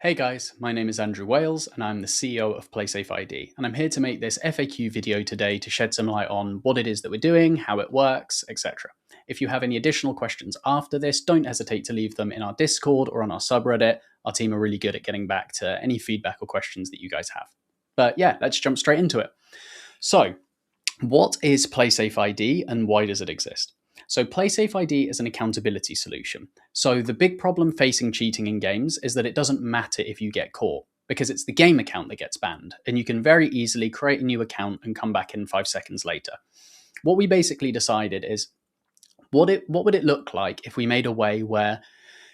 Hey guys, my name is Andrew Wailes and I'm the CEO of PlaySafe ID, and I'm here to make this FAQ video today to shed some light on what it is that we're doing, how it works, etc. If you have any additional questions after this, don't hesitate to leave them in our Discord or on our subreddit. Our team are really good at getting back to any feedback or questions that you guys have. But yeah, let's jump straight into it. So, what is PlaySafe ID and why does it exist? So PlaySafe ID is an accountability solution. So the big problem facing cheating in games is that it doesn't matter if you get caught, because it's the game account that gets banned, and you can very easily create a new account and come back in 5 seconds later. What we basically decided is what would it look like if we made a way where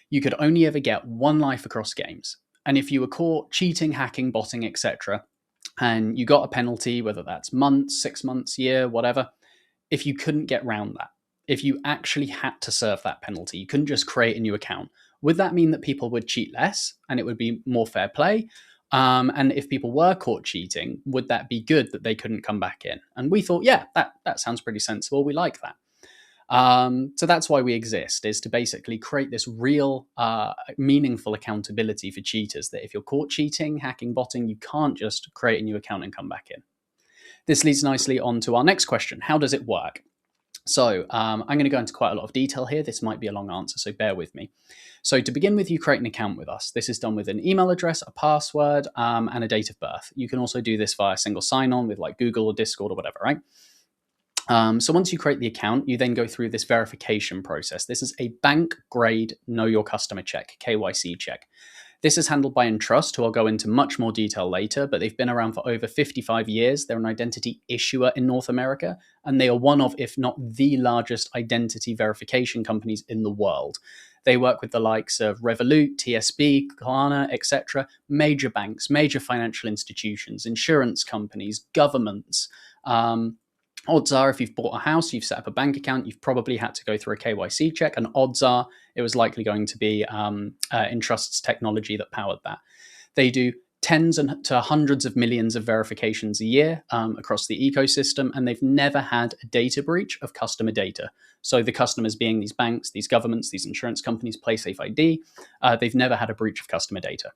you could only ever get one life across games, and if you were caught cheating, hacking, botting, etc., and you got a penalty, whether that's months, 6 months, year, whatever, if you couldn't get round that, if you actually had to serve that penalty, you couldn't just create a new account, would that mean that people would cheat less and it would be more fair play? And if people were caught cheating, would that be good that they couldn't come back in? And we thought, yeah, that sounds pretty sensible. We like that. So that's why we exist, is to basically create this real, meaningful accountability for cheaters, that if you're caught cheating, hacking, botting, you can't just create a new account and come back in. This leads nicely on to our next question. How does it work? So I'm going to go into quite a lot of detail here. This might be a long answer, so bear with me. So to begin with, you create an account with us. This is done with an email address, a password, and a date of birth. You can also do this via single sign-on with like Google or Discord or whatever, right? So once you create the account, you then go through this verification process. This is a bank grade Know Your Customer check, KYC check. This is handled by Entrust, who I'll go into much more detail later, but they've been around for over 55 years. They're an identity issuer in North America, and they are one of, if not the largest identity verification companies in the world. They work with the likes of Revolut, TSB, Klarna, etc., major banks, major financial institutions, insurance companies, governments. Odds are, if you've bought a house, you've set up a bank account, you've probably had to go through a KYC check, and odds are it was likely going to be Entrust's technology that powered that. They do tens to hundreds of millions of verifications a year across the ecosystem, and they've never had a data breach of customer data. So the customers being these banks, these governments, these insurance companies, PlaySafe ID, they've never had a breach of customer data.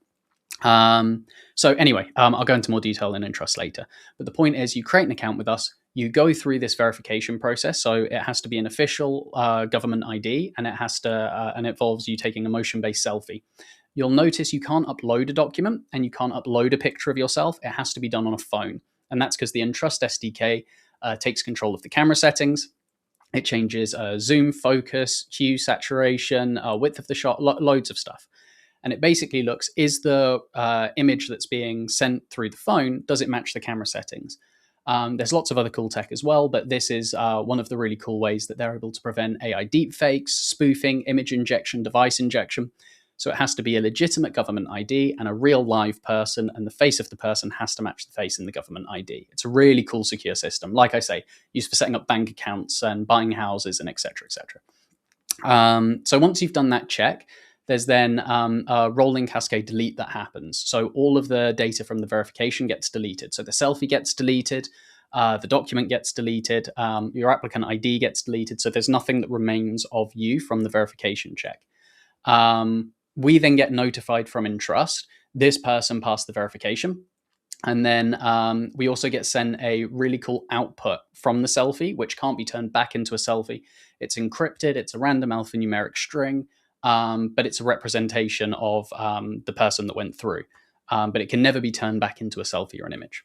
So anyway, I'll go into more detail in Entrust later. But the point is, you create an account with us, you go through this verification process. So it has to be an official government ID, and it has to and it involves you taking a motion-based selfie. You'll notice you can't upload a document and you can't upload a picture of yourself. It has to be done on a phone, and that's because the Entrust SDK takes control of the camera settings. It changes zoom, focus, hue, saturation, width of the shot, loads of stuff. And it basically looks, is the image that's being sent through the phone, does it match the camera settings? There's lots of other cool tech as well, but this is one of the really cool ways that they're able to prevent AI deepfakes, spoofing, image injection, device injection. So it has to be a legitimate government ID and a real live person, and the face of the person has to match the face in the government ID. It's a really cool, secure system. Like I say, used for setting up bank accounts and buying houses and et cetera, et cetera. So once you've done that check, there's then a rolling cascade delete that happens. So all of the data from the verification gets deleted. So the selfie gets deleted, the document gets deleted, your applicant ID gets deleted. So there's nothing that remains of you from the verification check. We then get notified from Entrust, this person passed the verification. And then we also get sent a really cool output from the selfie, which can't be turned back into a selfie. It's encrypted, it's a random alphanumeric string. But it's a representation of the person that went through. But it can never be turned back into a selfie or an image.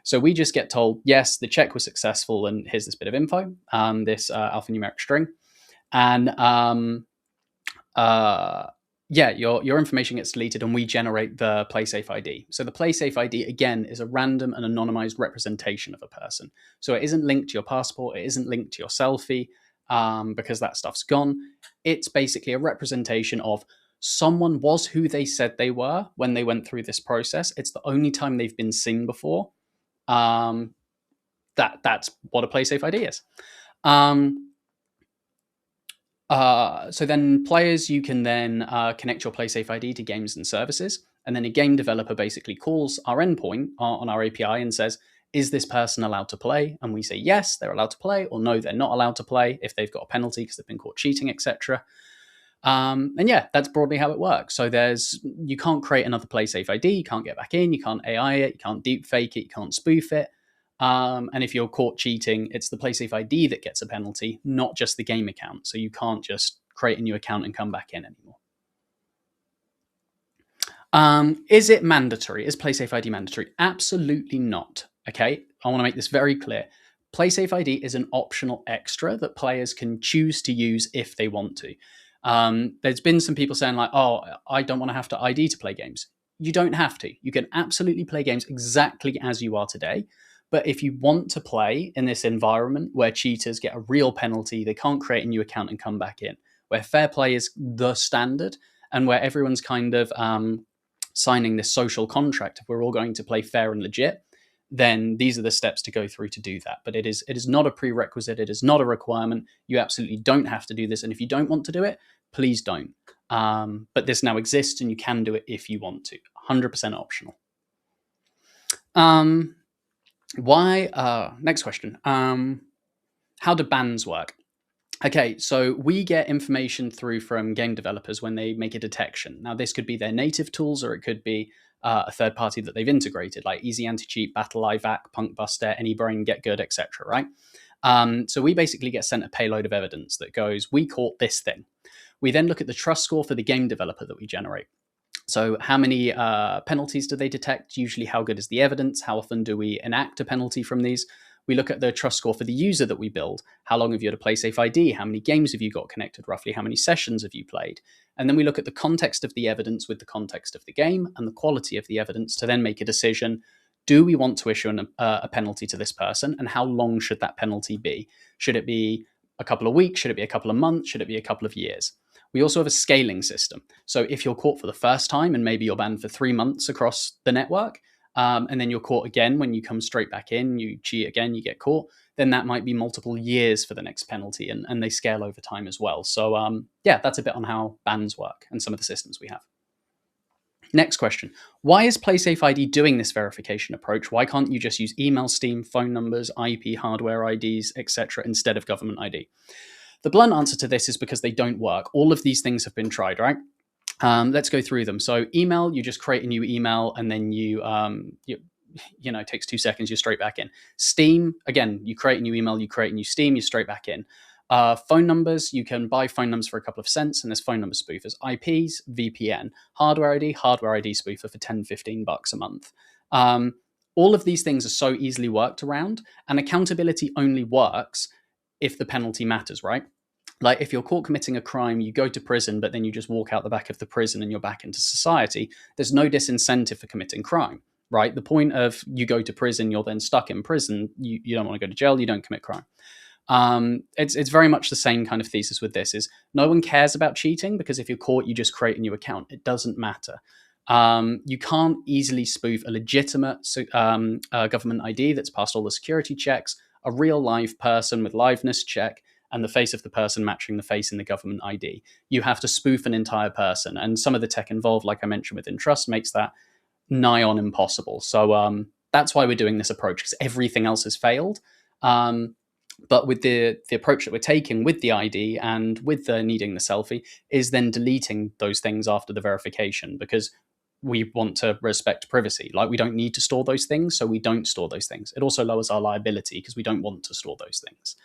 So we just get told, yes, the check was successful, and here's this bit of info, this alphanumeric string. And yeah, your information gets deleted, and we generate the PlaySafe ID. So the PlaySafe ID, again, is a random and anonymized representation of a person. So it isn't linked to your passport, it isn't linked to your selfie, because that stuff's gone. It's basically a representation of someone was who they said they were when they went through this process. It's the only time they've been seen before. That's what a PlaySafe ID is. So then players, you can then connect your PlaySafe ID to games and services. And then a game developer basically calls our endpoint on our API and says, is this person allowed to play? And we say, yes, they're allowed to play, or no, they're not allowed to play if they've got a penalty because they've been caught cheating, etc. And yeah, that's broadly how it works. So you can't create another PlaySafe ID, you can't get back in, you can't AI it, you can't deep fake it, you can't spoof it. And if you're caught cheating, it's the PlaySafe ID that gets a penalty, not just the game account. So you can't just create a new account and come back in anymore. Is it mandatory? Is PlaySafe ID mandatory? Absolutely not. Okay, I want to make this very clear. PlaySafe ID is an optional extra that players can choose to use if they want to. There's been some people saying like, "Oh, I don't want to have to ID to play games." You don't have to. You can absolutely play games exactly as you are today. But if you want to play in this environment where cheaters get a real penalty, they can't create a new account and come back in, where fair play is the standard, and where everyone's kind of signing this social contract, if we're all going to play fair and legit, then these are the steps to go through to do that. But it is not a prerequisite. It is not a requirement. You absolutely don't have to do this. And if you don't want to do it, please don't. But this now exists and you can do it if you want to. 100% optional. Next question. How do bans work? Okay, so we get information through from game developers when they make a detection. Now, this could be their native tools, or it could be a third party that they've integrated, like Easy Anti-Cheat, Battle IVAC, Punkbuster, AnyBrain, Get Good, etc. Right? So we basically get sent a payload of evidence that goes, we caught this thing. We then look at the trust score for the game developer that we generate. So how many penalties do they detect? Usually, how good is the evidence? How often do we enact a penalty from these? We look at the trust score for the user that we build. How long have you had a PlaySafe ID? How many games have you got connected roughly? How many sessions have you played? And then we look at the context of the evidence with the context of the game and the quality of the evidence to then make a decision. Do we want to issue a penalty to this person? And how long should that penalty be? Should it be a couple of weeks? Should it be a couple of months? Should it be a couple of years? We also have a scaling system. So if you're caught for the first time and maybe you're banned for 3 months across the network, and then you're caught again when you come straight back in, you cheat again, you get caught, then that might be multiple years for the next penalty, and they scale over time as well. So yeah, that's a bit on how bans work and some of the systems we have. Next question. Why is PlaySafe ID doing this verification approach? Why can't you just use email, Steam, phone numbers, IP, hardware IDs, etc., instead of government ID? The blunt answer to this is because they don't work. All of these things have been tried, right? Let's go through them. So email, you just create a new email and then it takes 2 seconds, you're straight back in. Steam, again, you create a new email, you create a new Steam, you're straight back in. Phone numbers, you can buy phone numbers for a couple of cents, and there's phone number spoofers. IPs, VPN. Hardware ID spoofer for $10-15 a month. All of these things are so easily worked around, and accountability only works if the penalty matters, right? Like if you're caught committing a crime, you go to prison, but then you just walk out the back of the prison and you're back into society. There's no disincentive for committing crime, right? The point of you go to prison, you're then stuck in prison. You don't want to go to jail, you don't commit crime. It's very much the same kind of thesis with this. Is no one cares about cheating because if you're caught, you just create a new account. It doesn't matter. You can't easily spoof a legitimate government ID that's passed all the security checks, a real live person with liveness check, and the face of the person matching the face in the government ID. You have to spoof an entire person. And some of the tech involved, like I mentioned with Entrust, makes that nigh on impossible. So that's why we're doing this approach, because everything else has failed. But with the approach that we're taking with the ID and with the needing the selfie is then deleting those things after the verification, because we want to respect privacy. Like we don't need to store those things, so we don't store those things. It also lowers our liability because we don't want to store those things.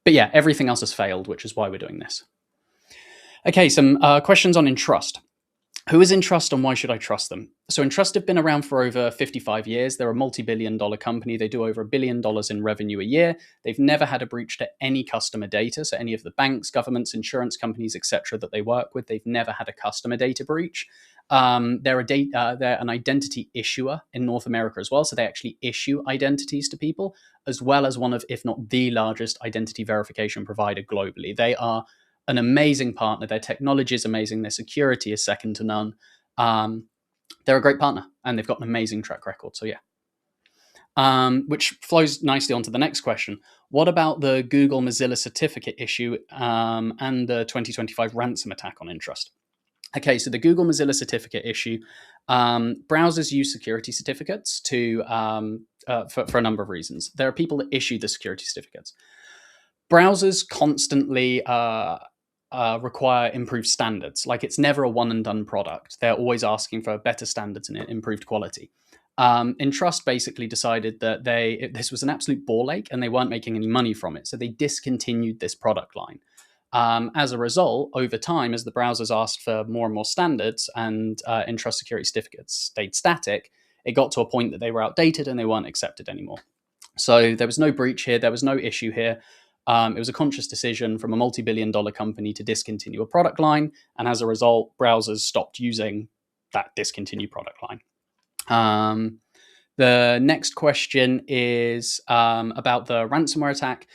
But yeah, everything else has failed, which is why we're doing this. Okay, some questions on Entrust. Who is Entrust and why should I trust them? So Entrust have been around for over 55 years. They're a multi-billion-dollar company. They do over $1 billion in revenue a year. They've never had a breach to any customer data. So any of the banks, governments, insurance companies, etc., that they work with, they've never had a customer data breach. They're an identity issuer in North America as well. So they actually issue identities to people, as well as one of, if not the largest identity verification provider globally. They are an amazing partner. Their technology is amazing. Their security is second to none. They're a great partner and they've got an amazing track record. So yeah. Which flows nicely onto the next question. What about the Google Mozilla certificate issue and the 2025 ransom attack on Entrust? Okay, so the Google Mozilla certificate issue, browsers use security certificates for a number of reasons. There are people that issue the security certificates. Browsers constantly require improved standards. Like, it's never a one and done product. They're always asking for better standards and improved quality. Entrust basically decided that this was an absolute ball ache and they weren't making any money from it. So they discontinued this product line. As a result, over time, as the browsers asked for more and more standards and Entrust security certificates stayed static, it got to a point that they were outdated and they weren't accepted anymore. So there was no breach here. There was no issue here. It was a conscious decision from a multi-billion-dollar company to discontinue a product line. And as a result, browsers stopped using that discontinued product line. The next question is about the ransomware attack.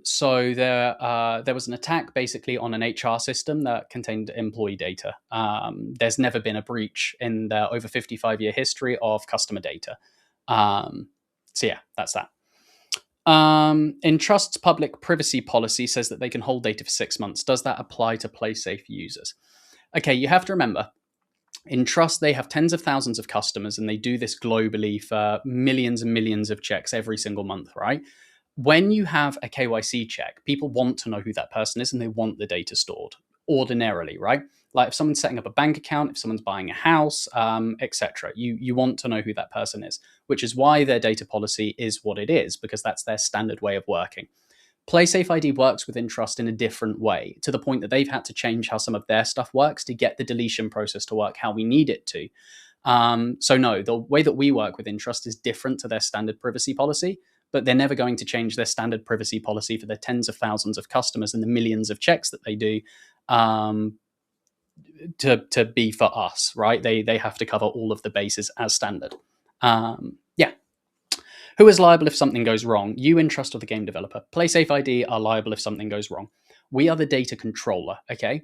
So there was an attack basically on an HR system that contained employee data. There's never been a breach in their over 55-year history of customer data. So yeah, that's that. Entrust's public privacy policy says that they can hold data for 6 months. Does that apply to PlaySafe users? Okay, you have to remember, Entrust, they have tens of thousands of customers and they do this globally for millions and millions of checks every single month, right? When you have a KYC check, people want to know who that person is and they want the data stored ordinarily, right? Like if someone's setting up a bank account, if someone's buying a house, etc., you want to know who that person is, which is why their data policy is what it is, because that's their standard way of working. PlaySafe ID works with Entrust in a different way, to the point that they've had to change how some of their stuff works to get the deletion process to work how we need it to. So no, the way that we work with Entrust is different to their standard privacy policy, but they're never going to change their standard privacy policy for the tens of thousands of customers and the millions of checks that they do to be for us, right? They have to cover all of the bases as standard. Yeah. Who is liable if something goes wrong? You, Entrust, or the game developer. PlaySafe ID are liable if something goes wrong. We are the data controller, okay?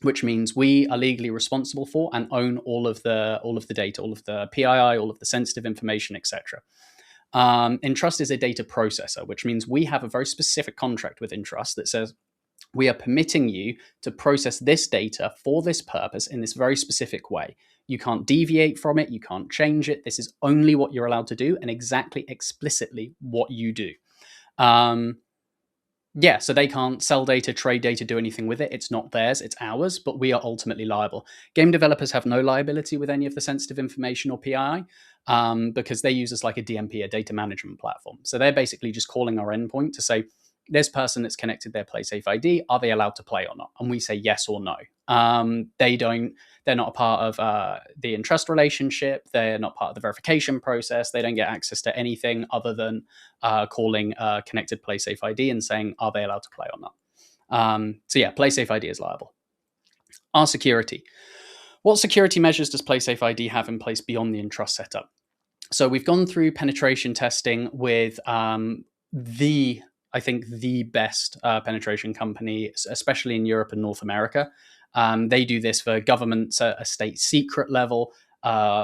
Which means we are legally responsible for and own all of the data, all of the PII, all of the sensitive information, etc. Entrust is a data processor, which means we have a very specific contract with Entrust that says we are permitting you to process this data for this purpose in this very specific way. You can't deviate from it. You can't change it. This is only what you're allowed to do and exactly explicitly what you do. Yeah, so they can't sell data, trade data, do anything with it. It's not theirs, it's ours, but we are ultimately liable. Game developers have no liability with any of the sensitive information or PII because they use us like a DMP, a data management platform. So they're basically just calling our endpoint to say, this person that's connected their PlaySafe ID, are they allowed to play or not? And we say yes or no. They're not a part of the Entrust relationship. They're not part of the verification process. They don't get access to anything other than calling connected PlaySafe ID and saying, are they allowed to play or not? So yeah, PlaySafe ID is liable. Our security. What security measures does PlaySafe ID have in place beyond the Entrust setup? So we've gone through penetration testing with I think the best penetration company, especially in Europe and North America. They do this for governments at a state secret level,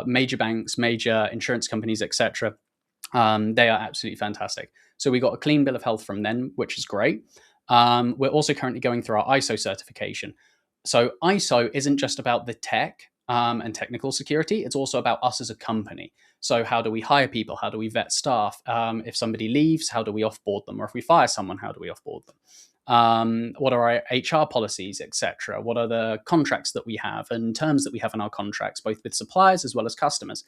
major banks, major insurance companies, etc. They are absolutely fantastic. So we got a clean bill of health from them, which is great. We're also currently going through our ISO certification. So ISO isn't just about the tech and technical security. It's also about us as a company. So how do we hire people? How do we vet staff? If somebody leaves, how do we offboard them? Or if we fire someone, how do we offboard them? What are our HR policies, etc.? What are the contracts that we have and terms that we have in our contracts, both with suppliers as well as customers?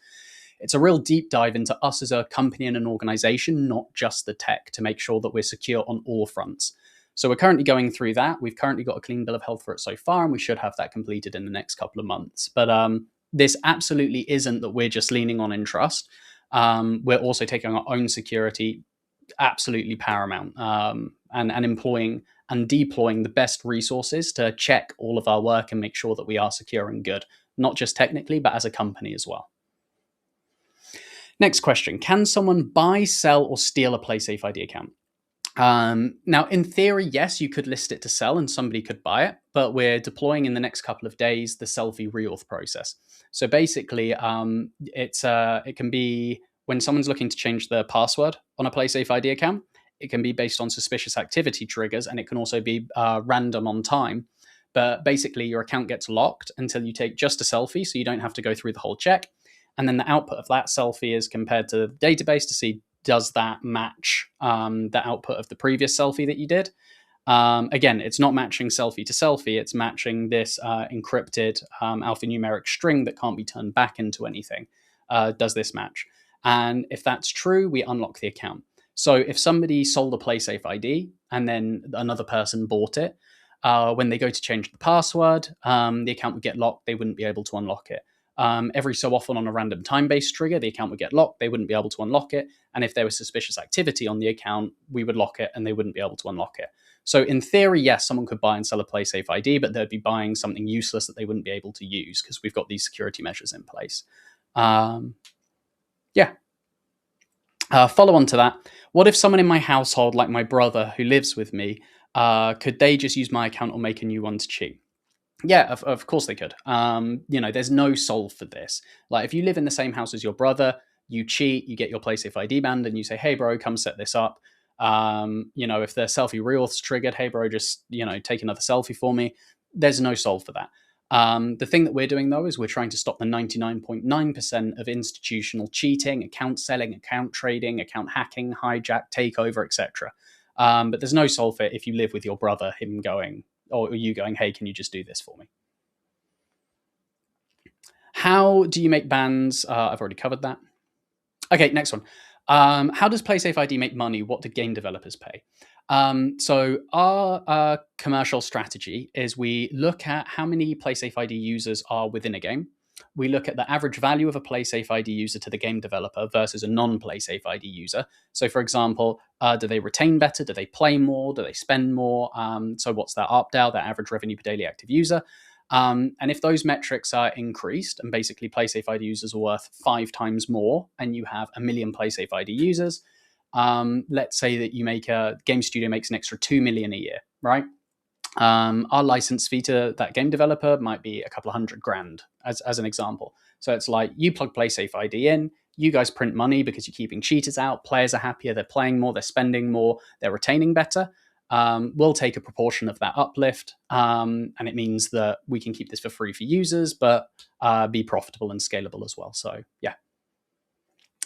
It's a real deep dive into us as a company and an organization, not just the tech, to make sure that we're secure on all fronts. So we're currently going through that. We've currently got a clean bill of health for it so far, and we should have that completed in the next couple of months. But this absolutely isn't that we're just leaning on Entrust. We're also taking our own security absolutely paramount and employing and deploying the best resources to check all of our work and make sure that we are secure and good, not just technically, but as a company as well. Next question. Can someone buy, sell, or steal a PlaySafe ID account? Now, in theory, yes, you could list it to sell and somebody could buy it, but we're deploying in the next couple of days the selfie reauth process. So basically, it can be when someone's looking to change the password on a PlaySafe ID account, it can be based on suspicious activity triggers, and it can also be random on time. But basically, your account gets locked until you take just a selfie, so you don't have to go through the whole check. And then the output of that selfie is compared to the database to see, does that match the output of the previous selfie that you did? Again, it's not matching selfie to selfie. It's matching this encrypted alphanumeric string that can't be turned back into anything. Does this match? And if that's true, we unlock the account. So if somebody sold a PlaySafe ID and then another person bought it, when they go to change the password, the account would get locked. They wouldn't be able to unlock it. Every so often on a random time-based trigger, the account would get locked. They wouldn't be able to unlock it. And if there was suspicious activity on the account, we would lock it and they wouldn't be able to unlock it. So in theory, yes, someone could buy and sell a PlaySafe ID, but they'd be buying something useless that they wouldn't be able to use because we've got these security measures in place. Yeah. Follow on to that. What if someone in my household, like my brother who lives with me, could they just use my account or make a new one to cheat? Yeah, of course they could. There's no solve for this. Like if you live in the same house as your brother, you cheat, you get your PlaySafe ID banned, and you say, "Hey, bro, come set this up." If the selfie reauth's triggered, "Hey, bro, just take another selfie for me." There's no solve for that. The thing that we're doing though is we're trying to stop the 99.9% of institutional cheating, account selling, account trading, account hacking, hijack, takeover, etc. But there's no solve for it if you live with your brother, him going, or you going, "Hey, can you just do this for me?" How do you make bans? I've already covered that. Okay, next one. How does PlaySafe ID make money? What do game developers pay? So our commercial strategy is we look at how many PlaySafe ID users are within a game. We look at the average value of a PlaySafe ID user to the game developer versus a non-PlaySafe ID user. So, for example, do they retain better? Do they play more? Do they spend more? So what's their ARPDAU, their average revenue per daily active user? And if those metrics are increased, and basically PlaySafe ID users are worth 5 times more, and you have 1 million PlaySafe ID users, let's say that you make a game studio makes an extra 2 million a year, right? Our license fee to that game developer might be a couple of $100,000 as an example. So it's like you plug PlaySafe ID in, you guys print money because you're keeping cheaters out, players are happier, they're playing more, they're spending more, they're retaining better. We'll take a proportion of that uplift, and it means that we can keep this for free for users, but be profitable and scalable as well. So yeah.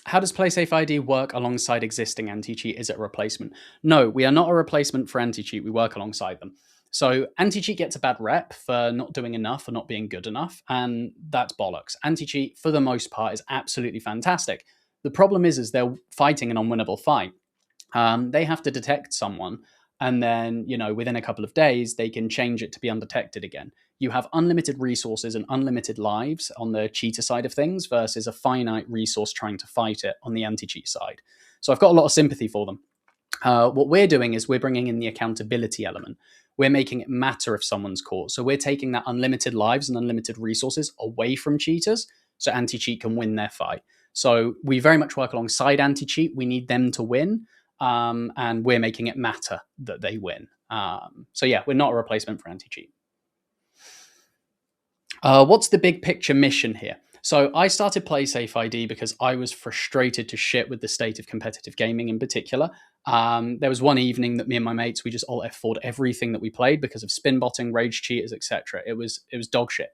How does PlaySafe ID work alongside existing anti-cheat? Is it a replacement? No, we are not a replacement for anti-cheat. We work alongside them. So anti-cheat gets a bad rep for not doing enough or not being good enough, and that's bollocks. Anti-cheat, for the most part, is absolutely fantastic. The problem is they're fighting an unwinnable fight. They have to detect someone, and then within a couple of days they can change it to be undetected again. You have unlimited resources and unlimited lives on the cheater side of things versus a finite resource trying to fight it on the anti-cheat side. So I've got a lot of sympathy for them. What we're doing is we're bringing in the accountability element. We're making it matter if someone's caught. So we're taking that unlimited lives and unlimited resources away from cheaters so anti-cheat can win their fight. So we very much work alongside anti-cheat. We need them to win, and we're making it matter that they win. So yeah, we're not a replacement for anti-cheat. What's the big picture mission here? So I started PlaySafe ID because I was frustrated to shit with the state of competitive gaming in particular. There was one evening that me and my mates, we just all F4'd everything that we played because of spin botting, rage cheaters, etc. It was dog shit.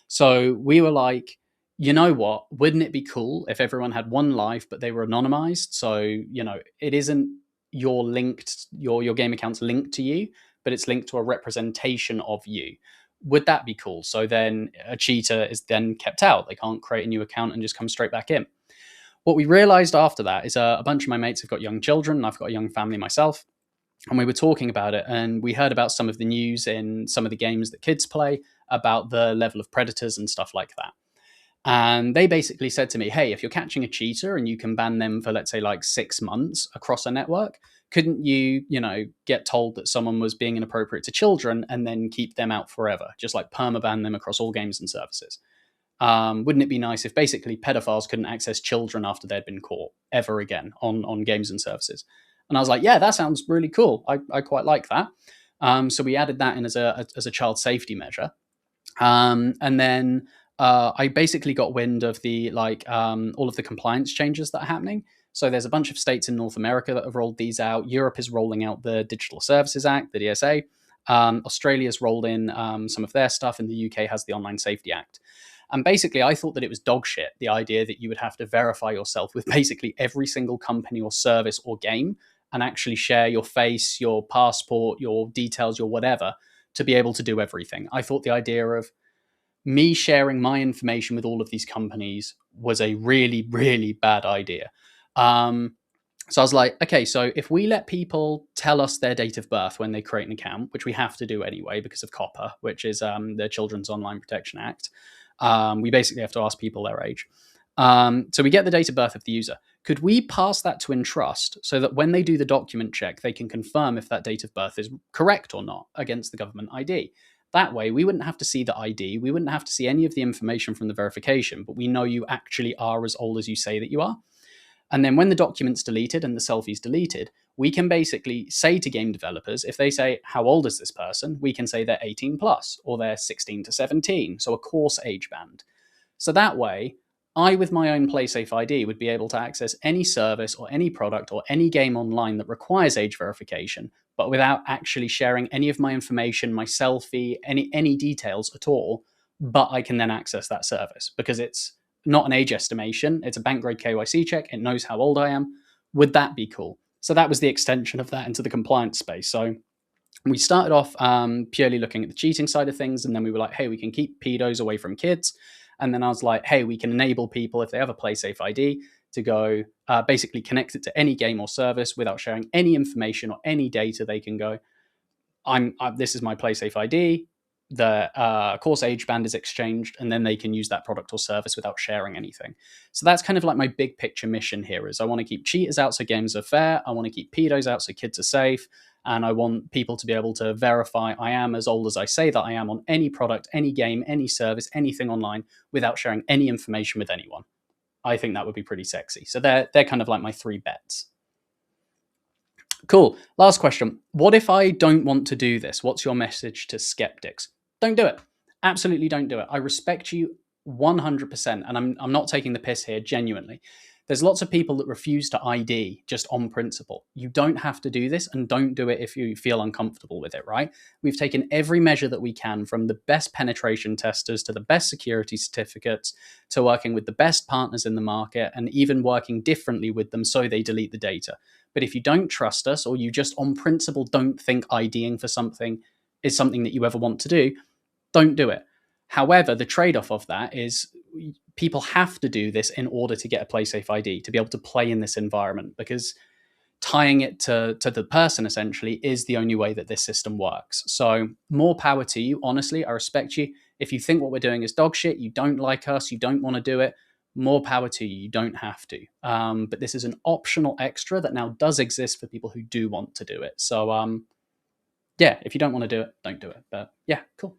So we were like, you know what? Wouldn't it be cool if everyone had one life, but they were anonymized? So, it isn't your game account's linked to you, but it's linked to a representation of you. Would that be cool? So then a cheater is then kept out. They can't create a new account and just come straight back in. What we realized after that is a bunch of my mates have got young children, and I've got a young family myself. And we were talking about it, and we heard about some of the news in some of the games that kids play about the level of predators and stuff like that. And they basically said to me, hey, if you're catching a cheater and you can ban them for, let's say, like 6 months across a network, couldn't you, get told that someone was being inappropriate to children and then keep them out forever, just like permaban them across all games and services? Wouldn't it be nice if basically pedophiles couldn't access children after they'd been caught ever again on games and services? And I was like, yeah, that sounds really cool. I quite like that. So we added that in as a child safety measure. And then I basically got wind of the all of the compliance changes that are happening. So there's a bunch of states in North America that have rolled these out. Europe is rolling out the Digital Services Act, the DSA. Australia's rolled in some of their stuff, and the UK has the Online Safety Act. And basically, I thought that it was dog shit, the idea that you would have to verify yourself with basically every single company or service or game and actually share your face, your passport, your details, your whatever, to be able to do everything. I thought the idea of me sharing my information with all of these companies was a really, really bad idea. So I was like, okay, so if we let people tell us their date of birth when they create an account, which we have to do anyway because of COPPA, which is the Children's Online Protection Act, we basically have to ask people their age. So we get the date of birth of the user. Could we pass that to Entrust so that when they do the document check, they can confirm if that date of birth is correct or not against the government ID? That way, we wouldn't have to see the ID. We wouldn't have to see any of the information from the verification, but we know you actually are as old as you say that you are. And then when the document's deleted and the selfie's deleted, we can basically say to game developers, if they say, how old is this person? We can say they're 18 plus or they're 16 to 17. So a coarse age band. So that way, I, with my own PlaySafe ID, would be able to access any service or any product or any game online that requires age verification, but without actually sharing any of my information, my selfie, any details at all. But I can then access that service because it's not an age estimation. It's a bank grade KYC check. It knows how old I am. Would that be cool? So that was the extension of that into the compliance space. So we started off purely looking at the cheating side of things. And then we were like, hey, we can keep pedos away from kids. And then I was like, hey, we can enable people, if they have a PlaySafe ID, to go basically connect it to any game or service without sharing any information or any data. They can go, this is my PlaySafe ID. The course age band is exchanged, and then they can use that product or service without sharing anything. So that's kind of like my big picture mission here is I want to keep cheaters out so games are fair. I want to keep pedos out so kids are safe. And I want people to be able to verify I am as old as I say that I am on any product, any game, any service, anything online without sharing any information with anyone. I think that would be pretty sexy. So they're kind of like my 3 bets. Cool. Last question. What if I don't want to do this? What's your message to skeptics? Don't do it. Absolutely don't do it. I respect you 100%. And I'm not taking the piss here, genuinely. There's lots of people that refuse to ID just on principle. You don't have to do this, and don't do it if you feel uncomfortable with it, right? We've taken every measure that we can, from the best penetration testers to the best security certificates to working with the best partners in the market and even working differently with them so they delete the data. But if you don't trust us, or you just on principle don't think IDing for something is something that you ever want to do, don't do it. However, the trade-off of that is people have to do this in order to get a PlaySafe ID, to be able to play in this environment, because tying it to the person essentially is the only way that this system works. So more power to you. Honestly, I respect you. If you think what we're doing is dog shit, you don't like us, you don't want to do it, more power to you. You don't have to. But this is an optional extra that now does exist for people who do want to do it. So yeah, if you don't want to do it, don't do it. But yeah, cool.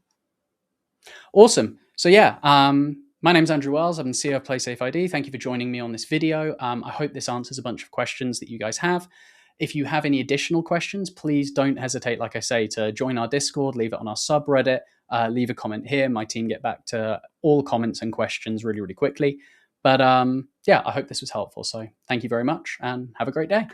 Awesome. So yeah, my name's Andrew Wailes. I'm the CEO of PlaySafe ID. Thank you for joining me on this video. I hope this answers a bunch of questions that you guys have. If you have any additional questions, please don't hesitate, like I say, to join our Discord, leave it on our subreddit, leave a comment here. My team get back to all comments and questions really, really quickly. But yeah, I hope this was helpful. So thank you very much and have a great day.